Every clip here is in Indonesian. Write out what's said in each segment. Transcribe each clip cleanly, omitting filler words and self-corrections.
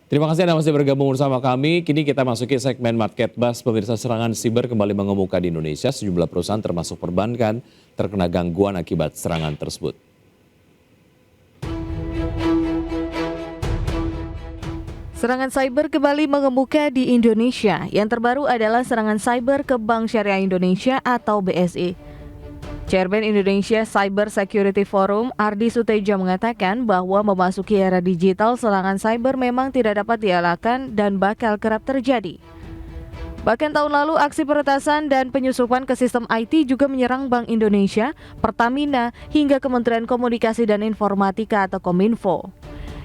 Terima kasih Anda masih bergabung bersama kami. Kini kita masuki segmen Market Buzz. Pemirsa, serangan siber kembali mengemuka di Indonesia. Sejumlah perusahaan termasuk perbankan terkena gangguan akibat serangan tersebut. Serangan cyber kembali mengemuka di Indonesia. Yang terbaru adalah serangan cyber ke Bank Syariah Indonesia atau BSI. Chairman Indonesia Cyber Security Forum, Ardi Suteja mengatakan bahwa memasuki era digital, serangan cyber memang tidak dapat dielakkan dan bakal kerap terjadi. Bahkan tahun lalu, aksi peretasan dan penyusupan ke sistem IT juga menyerang Bank Indonesia, Pertamina, hingga Kementerian Komunikasi dan Informatika atau Kominfo.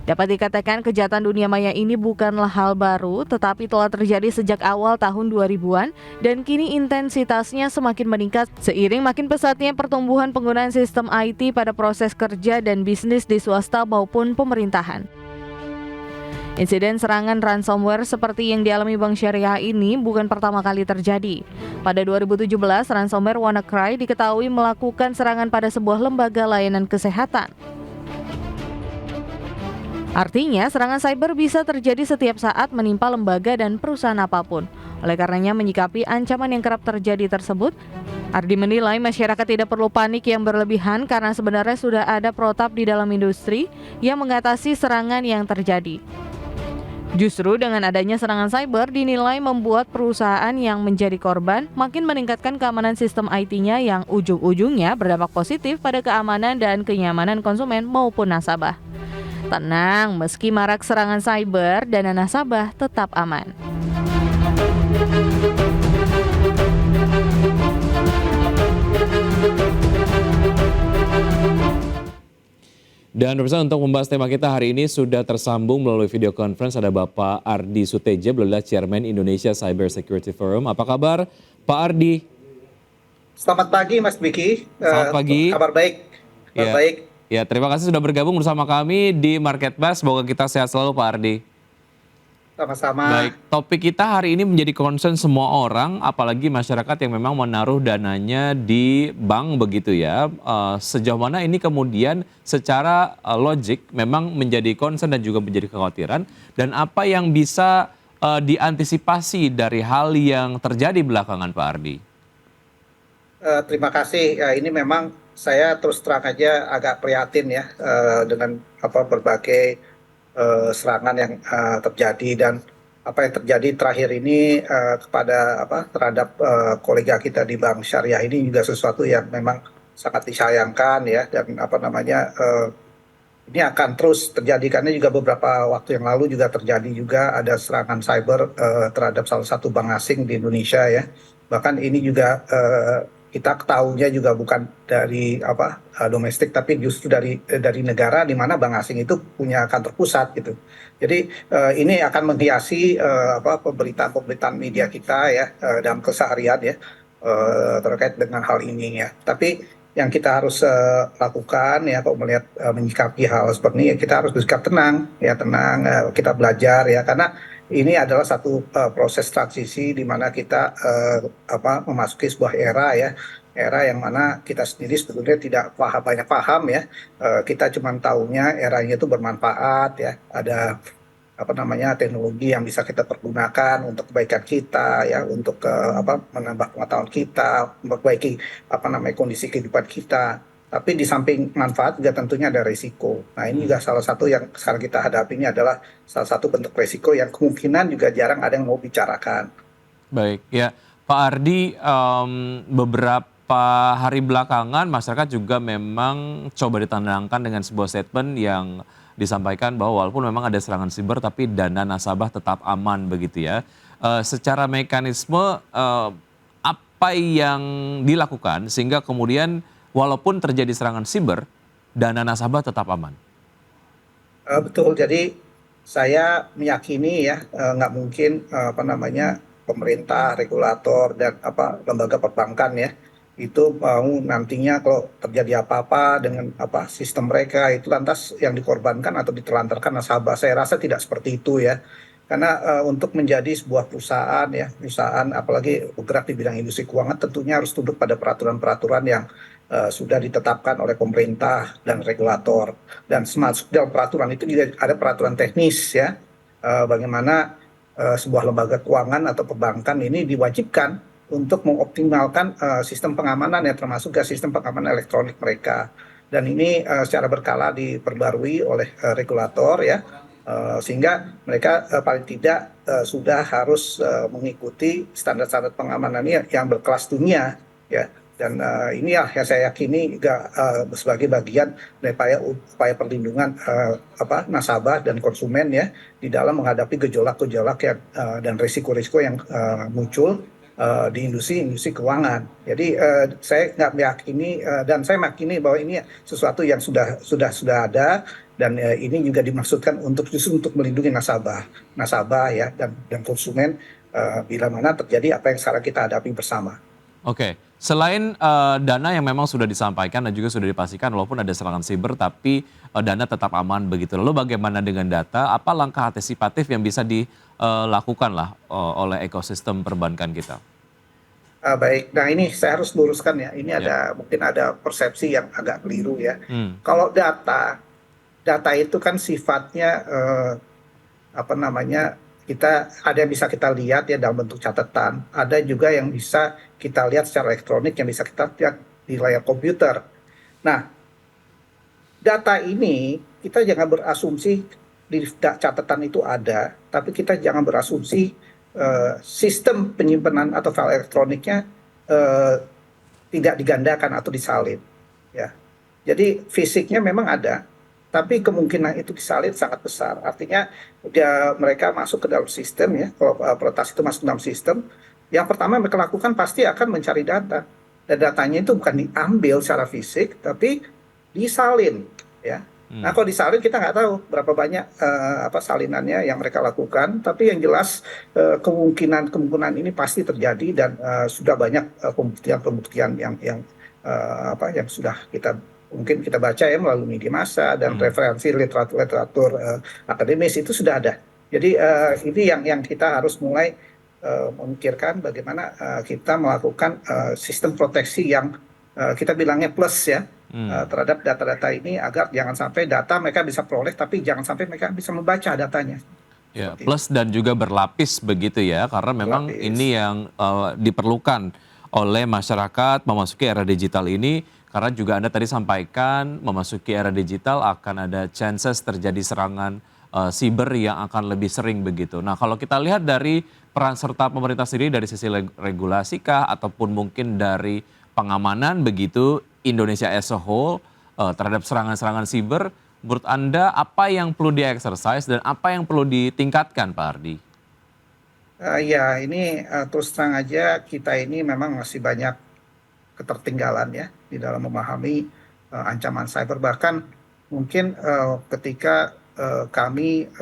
Dapat dikatakan kejahatan dunia maya ini bukanlah hal baru, tetapi telah terjadi sejak awal tahun 2000-an dan kini intensitasnya semakin meningkat seiring makin pesatnya pertumbuhan penggunaan sistem IT pada proses kerja dan bisnis di swasta maupun pemerintahan. Insiden serangan ransomware seperti yang dialami Bank Syariah ini bukan pertama kali terjadi. Pada 2017, ransomware WannaCry diketahui melakukan serangan pada sebuah lembaga layanan kesehatan. Artinya, serangan cyber bisa terjadi setiap saat menimpa lembaga dan perusahaan apapun. Oleh karenanya, menyikapi ancaman yang kerap terjadi tersebut, Ardi menilai masyarakat tidak perlu panik yang berlebihan karena sebenarnya sudah ada protap di dalam industri yang mengatasi serangan yang terjadi. Justru dengan adanya serangan cyber dinilai membuat perusahaan yang menjadi korban makin meningkatkan keamanan sistem IT-nya yang ujung-ujungnya berdampak positif pada keamanan dan kenyamanan konsumen maupun nasabah. Tenang, meski marak serangan cyber, dana nasabah tetap aman. Dan pemirsa, untuk membahas tema kita hari ini sudah tersambung melalui video conference ada Bapak Ardi Suteja, beliau adalah Chairman Indonesia Cyber Security Forum. Apa kabar Pak Ardi? Selamat pagi Mas Biki. Selamat pagi. Kabar baik. Ya. Baik. Ya, terima kasih sudah bergabung bersama kami di Market Buzz. Semoga kita sehat selalu Pak Ardi. Sama-sama. Baik, topik kita hari ini menjadi concern semua orang, apalagi masyarakat yang memang menaruh dananya di bank begitu ya. Sejauh mana ini kemudian secara logik memang menjadi concern dan juga menjadi kekhawatiran. Dan apa yang bisa diantisipasi dari hal yang terjadi belakangan Pak Ardi? Terima kasih. Ini memang saya terus terang aja agak prihatin ya dengan berbagai serangan yang terjadi dan apa yang terjadi terakhir ini terhadap kolega kita di Bank Syariah ini juga sesuatu yang memang sangat disayangkan ya, dan ini akan terus terjadi karena juga beberapa waktu yang lalu juga terjadi juga ada serangan cyber terhadap salah satu bank asing di Indonesia ya. Bahkan ini juga kita ketahuinya juga bukan dari domestik, tapi justru dari negara di mana bank asing itu punya kantor pusat gitu. Jadi ini akan menghiasi pemberitaan media kita ya dalam keseharian ya terkait dengan hal ini ya. Tapi yang kita harus lakukan ya kalau melihat menyikapi hal seperti ini ya, kita harus bersikap tenang ya, kita belajar ya, karena ini adalah satu proses transisi di mana kita memasuki sebuah era yang mana kita sendiri sebetulnya tidak banyak paham ya. Kita cuma tahunya eranya itu bermanfaat ya, ada teknologi yang bisa kita pergunakan untuk kebaikan kita ya, untuk menambah pengetahuan kita, memperbaiki kondisi kehidupan kita. Tapi di samping manfaat juga tentunya ada risiko. Nah, ini juga salah satu yang sekarang kita hadapi, ini adalah salah satu bentuk risiko yang kemungkinan juga jarang ada yang mau bicarakan. Baik, ya Pak Ardi, beberapa hari belakangan masyarakat juga memang coba ditandangkan dengan sebuah statement yang disampaikan bahwa walaupun memang ada serangan siber tapi dana nasabah tetap aman begitu ya. Secara mekanisme apa yang dilakukan sehingga kemudian walaupun terjadi serangan siber, dana nasabah tetap aman? Betul, jadi saya meyakini ya nggak mungkin pemerintah, regulator dan lembaga perbankan ya itu mau nantinya kalau terjadi apa-apa dengan sistem mereka itu lantas yang dikorbankan atau ditelantarkan nasabah. Saya rasa tidak seperti itu ya. Karena untuk menjadi sebuah perusahaan apalagi bergerak di bidang industri keuangan tentunya harus tunduk pada peraturan-peraturan yang sudah ditetapkan oleh pemerintah dan regulator. Dan masuk dalam peraturan itu juga ada peraturan teknis ya. bagaimana sebuah lembaga keuangan atau perbankan ini diwajibkan untuk mengoptimalkan sistem pengamanan ya, termasuk sistem pengamanan elektronik mereka. Dan ini secara berkala diperbarui oleh regulator ya, sehingga mereka paling tidak sudah harus mengikuti standar-standar pengamanan yang berkelas dunia ya. Dan ini yang saya yakini juga sebagai bagian dari upaya perlindungan nasabah dan konsumen ya di dalam menghadapi gejolak-gejolak yang dan risiko-risiko yang muncul di industri keuangan. Jadi saya nggak meyakini dan saya meyakini bahwa ini sesuatu yang sudah ada dan ini juga dimaksudkan justru untuk melindungi nasabah ya dan konsumen bila mana terjadi apa yang sekarang kita hadapi bersama. Oke, selain dana yang memang sudah disampaikan dan juga sudah dipastikan walaupun ada serangan siber tapi dana tetap aman begitu. Lalu bagaimana dengan data? Apa langkah antisipatif yang bisa dilakukan lah oleh ekosistem perbankan kita? Baik, nah ini saya harus luruskan ya. Ini mungkin ada persepsi yang agak keliru ya. Kalau data itu kan sifatnya kita ada yang bisa kita lihat ya dalam bentuk catatan, ada juga yang bisa kita lihat secara elektronik, yang bisa kita lihat di layar komputer. Nah, data ini kita jangan berasumsi di catatan itu ada, tapi kita jangan berasumsi sistem penyimpanan atau file elektroniknya tidak digandakan atau disalin. Ya, jadi fisiknya memang ada, tapi kemungkinan itu disalin sangat besar. Artinya mereka masuk ke dalam sistem ya, kalau peretas itu masuk ke dalam sistem, yang pertama mereka lakukan pasti akan mencari data. Dan datanya itu bukan diambil secara fisik, tapi disalin ya. Nah kalau disalin kita nggak tahu berapa banyak salinannya yang mereka lakukan, tapi yang jelas kemungkinan ini pasti terjadi dan sudah banyak pembuktian yang sudah mungkin kita baca ya melalui media massa dan referensi literatur akademis itu sudah ada. Jadi ini yang kita harus mulai memikirkan bagaimana kita melakukan sistem proteksi yang kita bilangnya plus ya terhadap data-data ini agar jangan sampai data mereka bisa peroleh tapi jangan sampai mereka bisa membaca datanya. Ya, plus dan juga berlapis begitu ya, karena memang ini yang diperlukan oleh masyarakat memasuki era digital ini. Karena juga Anda tadi sampaikan memasuki era digital akan ada chances terjadi serangan siber yang akan lebih sering begitu. Nah kalau kita lihat dari peran serta pemerintah sendiri dari sisi regulasi kah ataupun mungkin dari pengamanan begitu Indonesia as a whole terhadap serangan-serangan siber, menurut Anda apa yang perlu di-exercise dan apa yang perlu ditingkatkan Pak Ardi? Ya ini terus terang aja kita ini memang masih banyak ketertinggalan ya di dalam memahami ancaman cyber. Bahkan mungkin ketika kami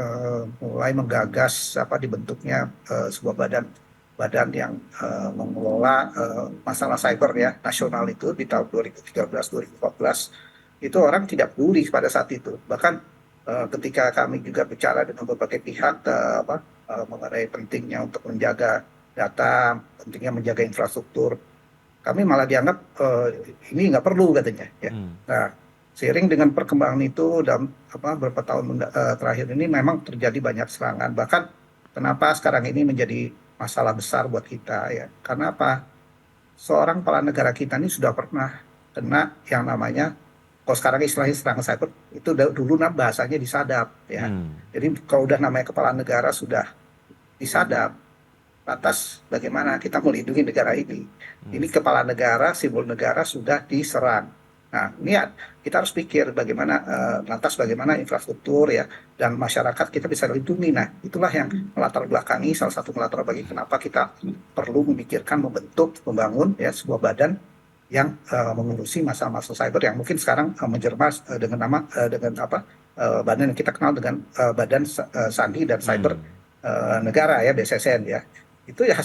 mulai menggagas dibentuknya sebuah badan yang mengelola masalah cyber ya nasional itu di tahun 2013-2014 itu orang tidak peduli pada saat itu. Bahkan ketika kami juga bicara dengan berbagai pihak mengenai pentingnya untuk menjaga data, pentingnya menjaga infrastruktur, kami malah dianggap ini nggak perlu katanya. Ya. Nah, seiring dengan perkembangan itu dalam beberapa tahun terakhir ini memang terjadi banyak serangan. Bahkan kenapa sekarang ini menjadi masalah besar buat kita ya? Karena apa? Seorang kepala negara kita ini sudah pernah kena yang namanya, kalau sekarang istilahnya serangan cyber itu dulu bahasanya disadap ya. Jadi kalau udah namanya kepala negara sudah disadap, atas bagaimana kita melindungi negara ini. Ini kepala negara, simbol negara sudah diserang. Nah, ini kita harus pikir bagaimana lantas bagaimana infrastruktur ya dan masyarakat kita bisa lindungi. Nah, itulah yang melatar belakangi salah satu melatar belakangi kenapa kita perlu memikirkan membangun ya sebuah badan yang mengurusi masalah-masalah cyber yang mungkin sekarang menjelma dengan nama badan yang kita kenal dengan Badan Sandi dan Cyber Negara ya BSSN ya. Itu ya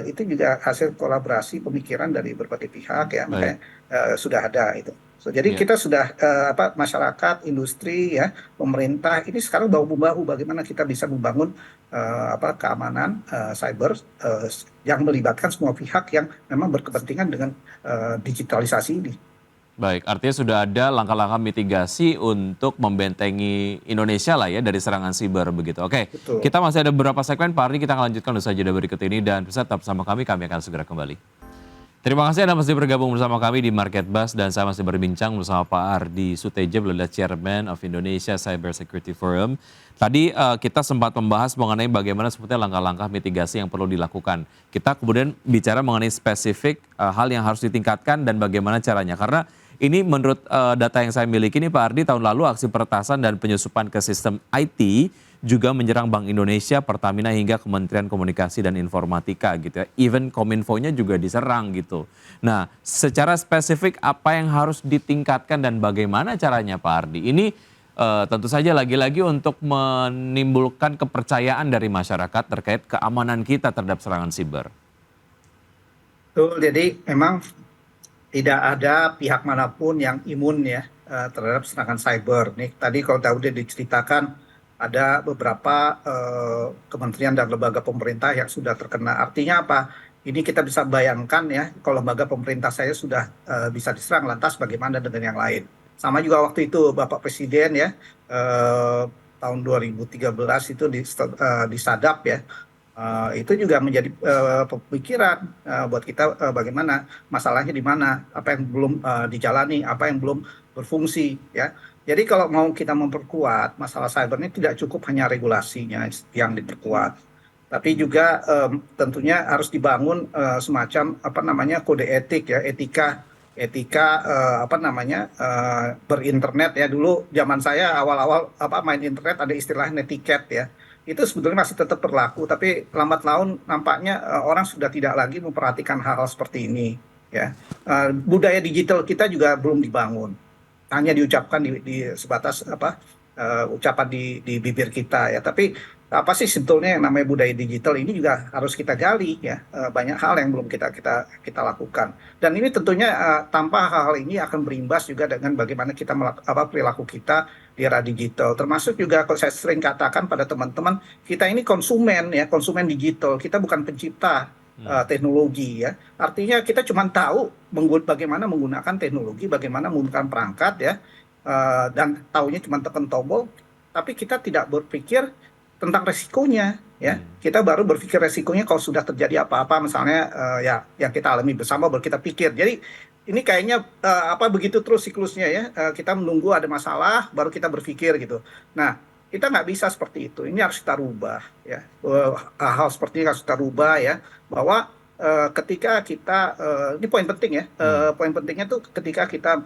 itu juga hasil kolaborasi pemikiran dari berbagai pihak ya, makanya sudah ada itu. Jadi kita sudah masyarakat, industri ya, pemerintah ini sekarang bahu-bahu bagaimana kita bisa membangun keamanan cyber yang melibatkan semua pihak yang memang berkepentingan dengan digitalisasi ini. Baik, artinya sudah ada langkah-langkah mitigasi untuk membentengi Indonesia lah ya dari serangan siber begitu. Oke, Betul. kita masih ada beberapa segmen, Pak Ardi, kita akan lanjutkan usai jeda berikut ini dan bisa tetap bersama kami akan segera kembali. Terima kasih Anda masih bergabung bersama kami di Market Buzz dan saya masih berbincang bersama Pak Ardi Suteja, beliau adalah Chairman of Indonesia Cyber Security Forum. Tadi kita sempat membahas mengenai bagaimana sebetulnya langkah-langkah mitigasi yang perlu dilakukan. Kita kemudian bicara mengenai spesifik hal yang harus ditingkatkan dan bagaimana caranya. Karena ini menurut data yang saya miliki ini Pak Ardi, tahun lalu aksi peretasan dan penyusupan ke sistem IT juga menyerang Bank Indonesia, Pertamina hingga Kementerian Komunikasi dan Informatika gitu ya. Even Kominfo-nya juga diserang gitu. Nah, secara spesifik apa yang harus ditingkatkan dan bagaimana caranya Pak Ardi? Ini tentu saja lagi-lagi untuk menimbulkan kepercayaan dari masyarakat terkait keamanan kita terhadap serangan siber. Betul, jadi memang tidak ada pihak manapun yang imun ya terhadap serangan cyber. Nih tadi kalau udah diceritakan ada beberapa kementerian dan lembaga pemerintah yang sudah terkena. Artinya apa? Ini kita bisa bayangkan ya, kalau lembaga pemerintah saya sudah bisa diserang, lantas bagaimana dengan yang lain? Sama juga waktu itu Bapak Presiden ya, tahun 2013 itu di Sadap ya, itu juga menjadi pemikiran buat kita bagaimana masalahnya di mana, apa yang belum dijalani, apa yang belum berfungsi ya. Jadi kalau mau kita memperkuat masalah cyber ini tidak cukup hanya regulasinya yang diperkuat, tapi juga tentunya harus dibangun semacam apa namanya kode etik ya, etika apa namanya berinternet ya. Dulu zaman saya awal-awal apa main internet ada istilah netiquette ya. Itu sebetulnya masih tetap berlaku, tapi lambat laun nampaknya orang sudah tidak lagi memperhatikan hal-hal seperti ini ya. Budaya digital kita juga belum dibangun, hanya diucapkan di sebatas apa ucapan di bibir kita ya. Tapi apa sih sebetulnya yang namanya budaya digital ini juga harus kita gali ya. Banyak hal yang belum kita lakukan. Dan ini tentunya tanpa hal-hal ini akan berimbas juga dengan bagaimana kita perilaku kita di era digital. Termasuk juga kalau saya sering katakan pada teman-teman, kita ini konsumen ya, konsumen digital. Kita bukan pencipta teknologi ya. Artinya kita cuma tahu bagaimana menggunakan teknologi, bagaimana menggunakan perangkat ya, dan taunya cuma tekan tombol, tapi kita tidak berpikir tentang resikonya ya. Kita baru berpikir resikonya kalau sudah terjadi apa-apa misalnya ya yang kita alami bersama baru kita pikir. Jadi ini kayaknya apa begitu terus siklusnya ya. Kita menunggu ada masalah baru kita berpikir gitu. Nah, kita nggak bisa seperti itu. Ini harus kita rubah ya. Hal seperti ini harus kita rubah ya, bahwa ketika kita ini poin penting ya. Poin pentingnya tuh ketika kita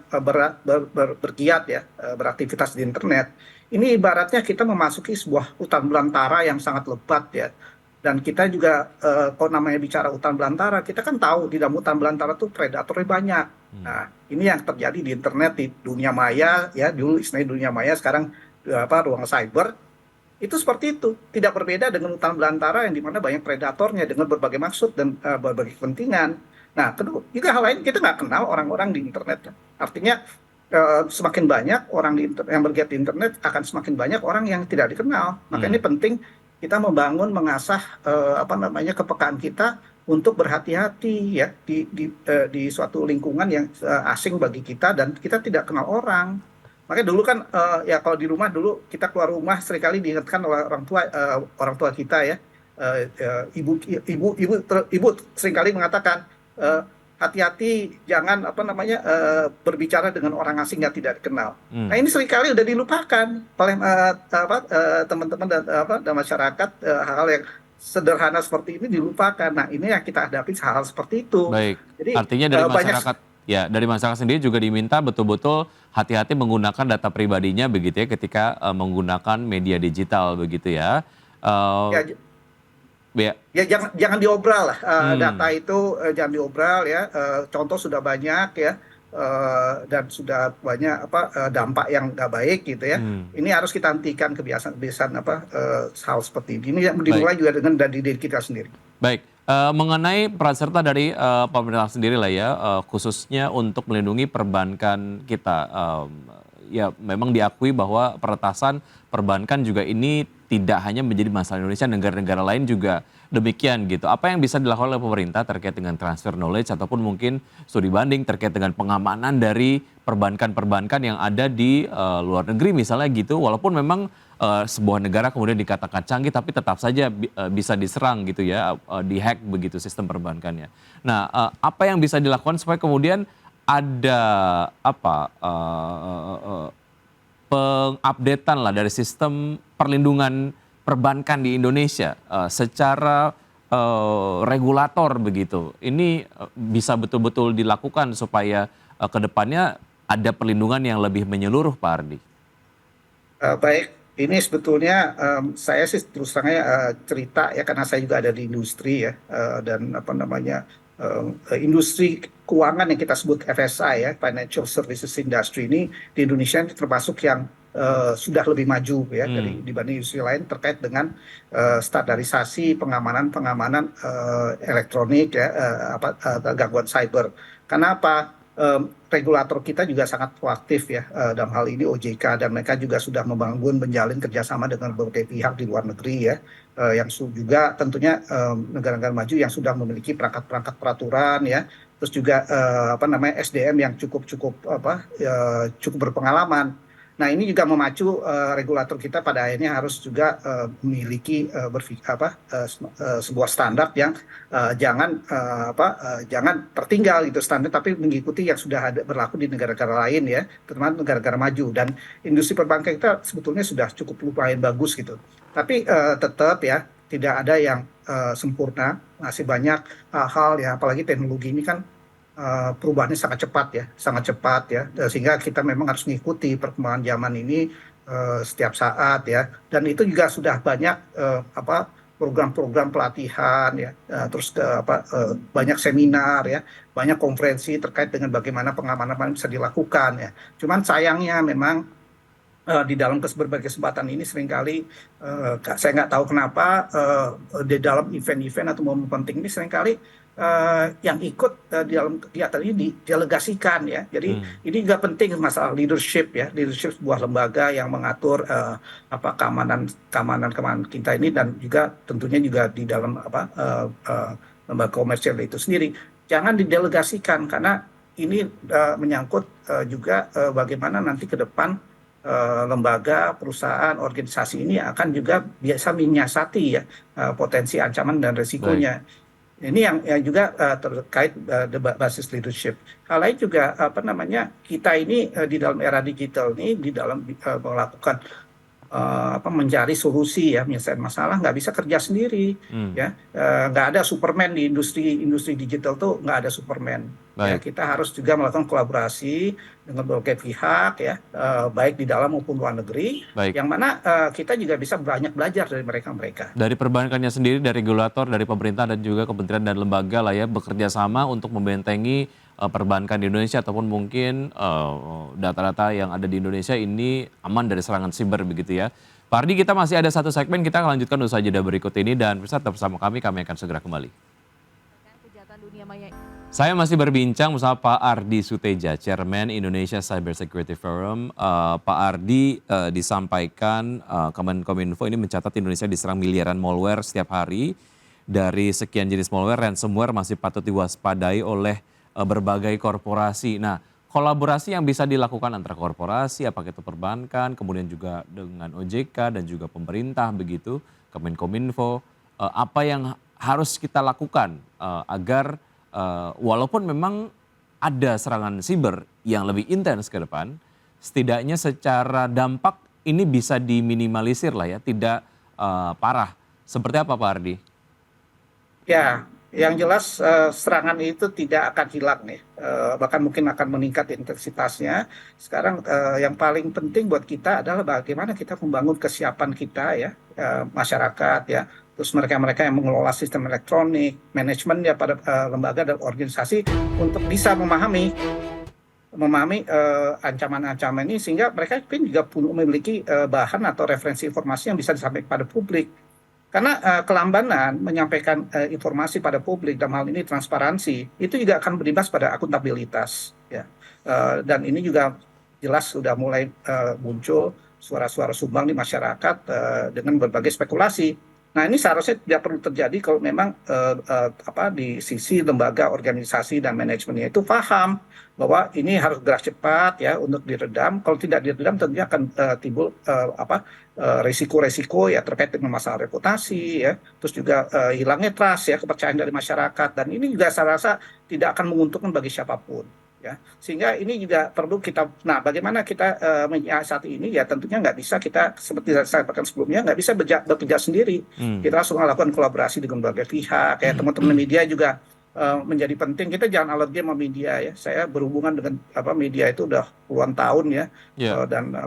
bergiat ya, beraktivitas di internet. Ini ibaratnya kita memasuki sebuah hutan belantara yang sangat lebat ya. Dan kita juga kalau namanya bicara hutan belantara, kita kan tahu di dalam hutan belantara tuh predatornya banyak. Nah, ini yang terjadi di internet, di dunia maya ya, dulu istilahnya dunia maya, sekarang ruang cyber. Itu seperti itu, tidak berbeda dengan hutan belantara yang dimana banyak predatornya dengan berbagai maksud dan berbagai kepentingan. Nah, kedua juga hal lain, kita nggak kenal orang-orang di internet. Artinya semakin banyak orang yang bergiat di internet, akan semakin banyak orang yang tidak dikenal. Maka ini penting kita membangun, mengasah apa namanya kepekaan kita untuk berhati-hati ya di suatu lingkungan yang asing bagi kita dan kita tidak kenal orang. Makanya dulu kan ya kalau di rumah dulu kita keluar rumah seringkali diingatkan oleh orang tua kita ya, ibu seringkali mengatakan hati-hati jangan apa namanya berbicara dengan orang asing yang tidak dikenal. Nah ini seringkali udah dilupakan oleh teman-teman dan masyarakat, hal-hal yang sederhana seperti ini dilupakan. Nah ini yang kita hadapi hal seperti itu. Baik. Jadi artinya dari masyarakat ya dari masyarakat sendiri juga diminta betul-betul hati-hati menggunakan data pribadinya begitu ya ketika menggunakan media digital begitu ya. Ya jangan diobral lah data itu, jangan diobral ya. Contoh sudah banyak ya, dan sudah banyak dampak yang nggak baik gitu ya. Ini harus kita hentikan kebiasaan-kebiasaan hal seperti ini. Ini dimulai juga dengan dari diri kita sendiri. Baik, mengenai peran serta dari pemerintah sendiri lah ya, khususnya untuk melindungi perbankan kita. Ya memang diakui bahwa peretasan perbankan juga ini tidak hanya menjadi masalah Indonesia, negara-negara lain juga demikian gitu. Apa yang bisa dilakukan oleh pemerintah terkait dengan transfer knowledge ataupun mungkin studi banding terkait dengan pengamanan dari perbankan-perbankan yang ada di luar negeri misalnya gitu, walaupun memang sebuah negara kemudian dikatakan canggih tapi tetap saja bisa diserang gitu ya, dihack begitu sistem perbankannya. Nah, apa yang bisa dilakukan supaya kemudian ada apa pengupdatean lah dari sistem perlindungan perbankan di Indonesia secara regulator begitu. Ini bisa betul-betul dilakukan supaya ke depannya ada perlindungan yang lebih menyeluruh, Pak Ardi. Baik, ini sebetulnya saya sih terus terangnya cerita ya karena saya juga ada di industri ya dan apa namanya industri keuangan yang kita sebut FSI ya Financial Services Industry ini di Indonesia ini termasuk yang sudah lebih maju ya dari dibanding industri lain terkait dengan standarisasi pengamanan elektronik ya gangguan cyber. Karena apa? Regulator kita juga sangat proaktif ya dalam hal ini OJK dan mereka juga sudah membangun menjalin kerjasama dengan berbagai pihak di luar negeri ya yang juga tentunya negara-negara maju yang sudah memiliki perangkat-perangkat peraturan ya terus juga SDM yang cukup berpengalaman. Nah ini juga memacu regulator kita pada akhirnya harus juga memiliki sebuah standar yang jangan tertinggal gitu standar tapi mengikuti yang sudah ada berlaku di negara-negara lain ya terutama negara-negara maju dan industri perbankan kita sebetulnya sudah cukup lumayan bagus gitu tapi tetap ya tidak ada yang sempurna masih banyak hal ya apalagi teknologi ini kan perubahannya sangat cepat ya sehingga kita memang harus mengikuti perkembangan zaman ini setiap saat ya dan itu juga sudah banyak program-program pelatihan ya terus banyak seminar ya banyak konferensi terkait dengan bagaimana pengamanan bisa dilakukan ya cuman sayangnya memang di dalam berbagai kesempatan ini seringkali saya nggak tahu kenapa di dalam event-event atau momen penting ini seringkali yang ikut di dalam kegiatan ini didelegasikan ya. Jadi ini juga penting masalah leadership ya, leadership sebuah lembaga yang mengatur keamanan kita ini dan juga tentunya juga di dalam lembaga komersial itu sendiri. Jangan didelegasikan karena ini menyangkut juga bagaimana nanti ke depan lembaga, perusahaan, organisasi ini akan juga biasa menyiasati ya potensi ancaman dan resikonya. Baik. Ini yang juga terkait basis leadership. Hal lain juga kita ini di dalam era digital ini di dalam melakukan mencari solusi ya menyelesaikan masalah nggak bisa kerja sendiri ya nggak ada Superman di industri digital tuh nggak ada Superman ya kita harus juga melakukan kolaborasi dengan berbagai pihak ya baik di dalam maupun luar negeri yang mana kita juga bisa banyak belajar dari mereka dari perbankannya sendiri dari regulator dari pemerintah dan juga kementerian dan lembaga lah ya bekerja sama untuk membentengi perbankan di Indonesia ataupun mungkin data-data yang ada di Indonesia ini aman dari serangan siber begitu ya. Pak Ardi kita masih ada satu segmen kita akan lanjutkan usai jeda berikut ini dan tetap bersama kami akan segera kembali. Saya masih berbincang bersama Pak Ardi Suteja, Chairman Indonesia Cyber Security Forum. Pak Ardi disampaikan Kemenkominfo ini mencatat Indonesia diserang miliaran malware setiap hari. Dari sekian jenis malware, ransomware masih patut diwaspadai oleh berbagai korporasi. Nah, kolaborasi yang bisa dilakukan antara korporasi, apakah itu perbankan, kemudian juga dengan OJK dan juga pemerintah begitu, Kemenkominfo, apa yang harus kita lakukan agar walaupun memang ada serangan siber yang lebih intens ke depan, setidaknya secara dampak ini bisa diminimalisir lah ya, tidak parah. Seperti apa Pak Ardi? Ya. Yang jelas serangan itu tidak akan hilang nih, bahkan mungkin akan meningkat intensitasnya. Sekarang yang paling penting buat kita adalah bagaimana kita membangun kesiapan kita ya, masyarakat ya, terus mereka-mereka yang mengelola sistem elektronik, manajemen ya pada lembaga dan organisasi untuk bisa memahami ancaman-ancaman ini sehingga mereka juga memiliki bahan atau referensi informasi yang bisa disampaikan pada publik. Karena kelambanan menyampaikan informasi pada publik dalam hal ini transparansi itu juga akan berimbas pada akuntabilitas ya dan ini juga jelas sudah mulai muncul suara-suara sumbang di masyarakat dengan berbagai spekulasi. Nah, ini seharusnya tidak perlu terjadi kalau memang di sisi lembaga, organisasi dan manajemennya itu paham bahwa ini harus gerak cepat ya untuk diredam. Kalau tidak diredam tentunya akan timbul risiko-risiko ya terkait dengan masalah reputasi ya, terus juga hilangnya trust ya, kepercayaan dari masyarakat, dan ini juga saya rasa tidak akan menguntungkan bagi siapapun. Ya, sehingga ini juga perlu kita. Nah, bagaimana kita menyiasati ini ya, tentunya nggak bisa kita seperti saya katakan sebelumnya, nggak bisa bekerja sendiri. Kita harus melakukan kolaborasi dengan berbagai pihak. Ya, teman-teman media juga menjadi penting. Kita jangan alergi sama media ya. Saya berhubungan dengan media itu udah puluhan tahun ya. Dan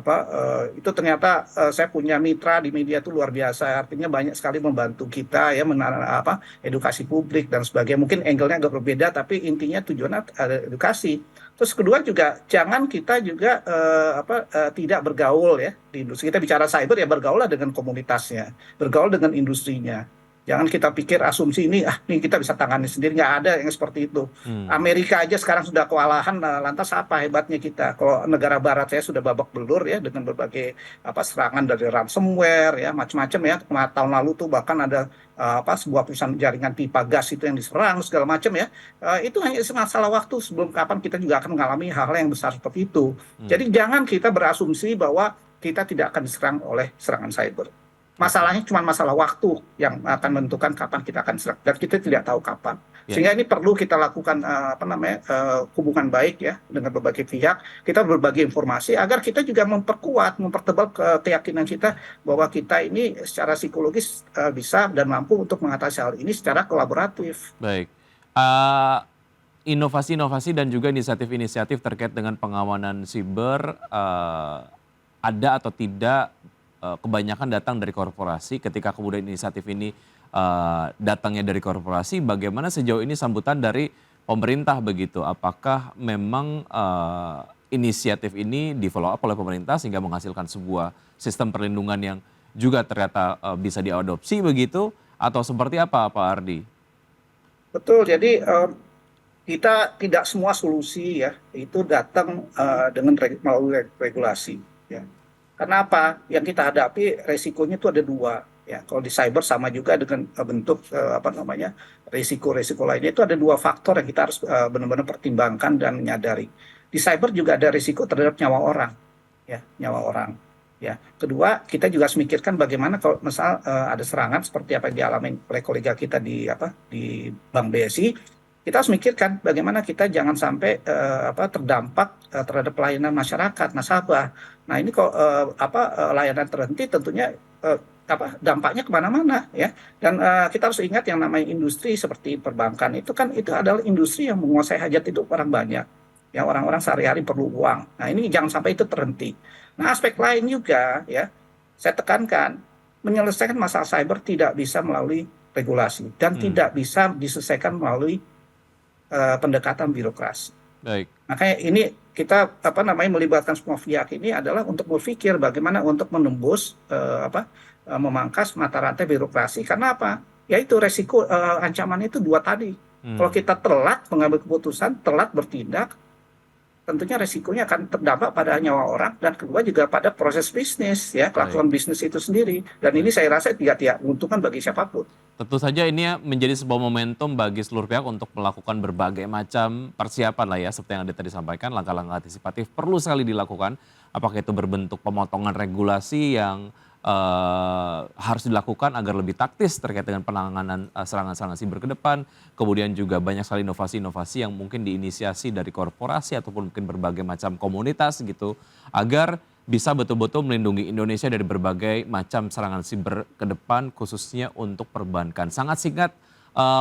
itu ternyata saya punya mitra di media itu luar biasa. Artinya banyak sekali membantu kita ya, edukasi publik dan sebagainya. Mungkin angle-nya agak berbeda, tapi intinya tujuannya ada edukasi. Terus kedua juga jangan kita juga tidak bergaul ya di industri. Kita bicara cyber ya, bergaul lah dengan komunitasnya, bergaul dengan industrinya. Jangan kita pikir asumsi ini kita bisa tangani sendiri, nggak ada yang seperti itu. Amerika aja sekarang sudah kewalahan, lantas apa hebatnya kita? Kalau negara barat saya sudah babak belur ya dengan berbagai serangan dari ransomware ya, macam-macam ya. Tahun lalu tuh bahkan ada sebuah perusahaan jaringan pipa gas itu yang diserang segala macam ya. Itu hanya masalah waktu, sebelum kapan kita juga akan mengalami hal-hal yang besar seperti itu. Jadi jangan kita berasumsi bahwa kita tidak akan diserang oleh serangan cyber. Masalahnya cuma masalah waktu yang akan menentukan kapan kita akan serang, dan kita tidak tahu kapan. Sehingga ini perlu kita lakukan hubungan baik ya dengan berbagai pihak, kita berbagi informasi agar kita juga mempertebal keyakinan kita bahwa kita ini secara psikologis bisa dan mampu untuk mengatasi hal ini secara kolaboratif. Baik. Inovasi-inovasi dan juga inisiatif-inisiatif terkait dengan pengawanan siber ada atau tidak, kebanyakan datang dari korporasi. Ketika kemudian inisiatif ini datangnya dari korporasi, bagaimana sejauh ini sambutan dari pemerintah begitu? Apakah memang inisiatif ini di-follow up oleh pemerintah sehingga menghasilkan sebuah sistem perlindungan yang juga ternyata bisa diadopsi begitu? Atau seperti apa Pak Ardi? Betul, jadi kita tidak semua solusi ya itu datang dengan melalui regulasi ya. Karena apa? Yang kita hadapi resikonya itu ada dua ya. Kalau di cyber sama juga dengan bentuk risiko-risiko lainnya, itu ada dua faktor yang kita harus benar-benar pertimbangkan dan menyadari. Di cyber juga ada risiko terhadap nyawa orang ya, nyawa orang ya. Kedua, kita juga harus memikirkan bagaimana kalau misal ada serangan seperti apa yang dialami oleh kolega kita di Bank BSI. Kita harus mikirkan bagaimana kita jangan sampai terdampak terhadap pelayanan masyarakat, nasabah. Nah, ini kok layanan terhenti, tentunya dampaknya kemana-mana ya. Dan kita harus ingat yang namanya industri seperti perbankan itu kan itu adalah industri yang menguasai hajat hidup orang banyak. Ya, orang-orang sehari-hari perlu uang. Nah, ini jangan sampai itu terhenti. Nah, aspek lain juga ya, saya tekankan, menyelesaikan masalah cyber tidak bisa melalui regulasi dan tidak bisa diselesaikan melalui pendekatan birokrasi. Baik. Makanya ini kita melibatkan semua pihak ini adalah untuk berpikir bagaimana untuk menembus memangkas mata rantai birokrasi. Karena apa? Yaitu resiko ancamannya itu dua tadi. Kalau kita telat mengambil keputusan, telat bertindak, tentunya resikonya akan terdampak pada nyawa orang, dan kedua juga pada proses bisnis ya, kelakuan bisnis itu sendiri. Dan ini saya rasa tidak menguntungkan bagi siapapun. Tentu saja ini menjadi sebuah momentum bagi seluruh pihak untuk melakukan berbagai macam persiapan lah ya, seperti yang Anda tadi sampaikan, langkah-langkah antisipatif perlu sekali dilakukan. Apakah itu berbentuk pemotongan regulasi yang harus dilakukan agar lebih taktis terkait dengan penanganan serangan-serangan siber ke depan. Kemudian juga banyak sekali inovasi-inovasi yang mungkin diinisiasi dari korporasi ataupun mungkin berbagai macam komunitas gitu, agar bisa betul-betul melindungi Indonesia dari berbagai macam serangan siber ke depan, khususnya untuk perbankan. Sangat singkat,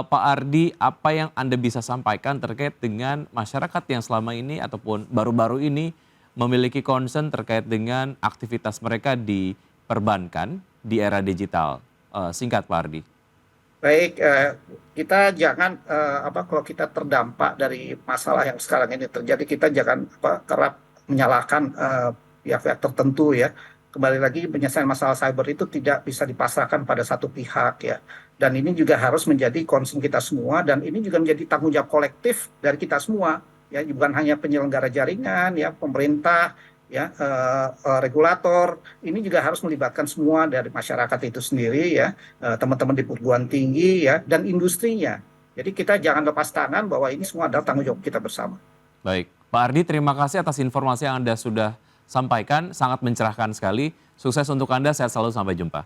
Pak Ardi, apa yang Anda bisa sampaikan terkait dengan masyarakat yang selama ini ataupun baru-baru ini memiliki concern terkait dengan aktivitas mereka di perbankan di era digital? Singkat Pak Ardi. Baik, kita jangan kalau kita terdampak dari masalah yang sekarang ini terjadi, kita jangan kerap menyalahkan pihak-pihak tertentu ya. Kembali lagi, penyelesaian masalah cyber itu tidak bisa dipasrahkan pada satu pihak ya. Dan ini juga harus menjadi concern kita semua, dan ini juga menjadi tanggung jawab kolektif dari kita semua ya, bukan hanya penyelenggara jaringan ya, pemerintah, ya, regulator, ini juga harus melibatkan semua dari masyarakat itu sendiri ya, teman-teman di perguruan tinggi ya, dan industrinya. Jadi kita jangan lepas tangan bahwa ini semua adalah tanggung jawab kita bersama. Baik, Pak Ardi, terima kasih atas informasi yang Anda sudah sampaikan, sangat mencerahkan sekali. Sukses untuk Anda, sehat selalu, sampai jumpa.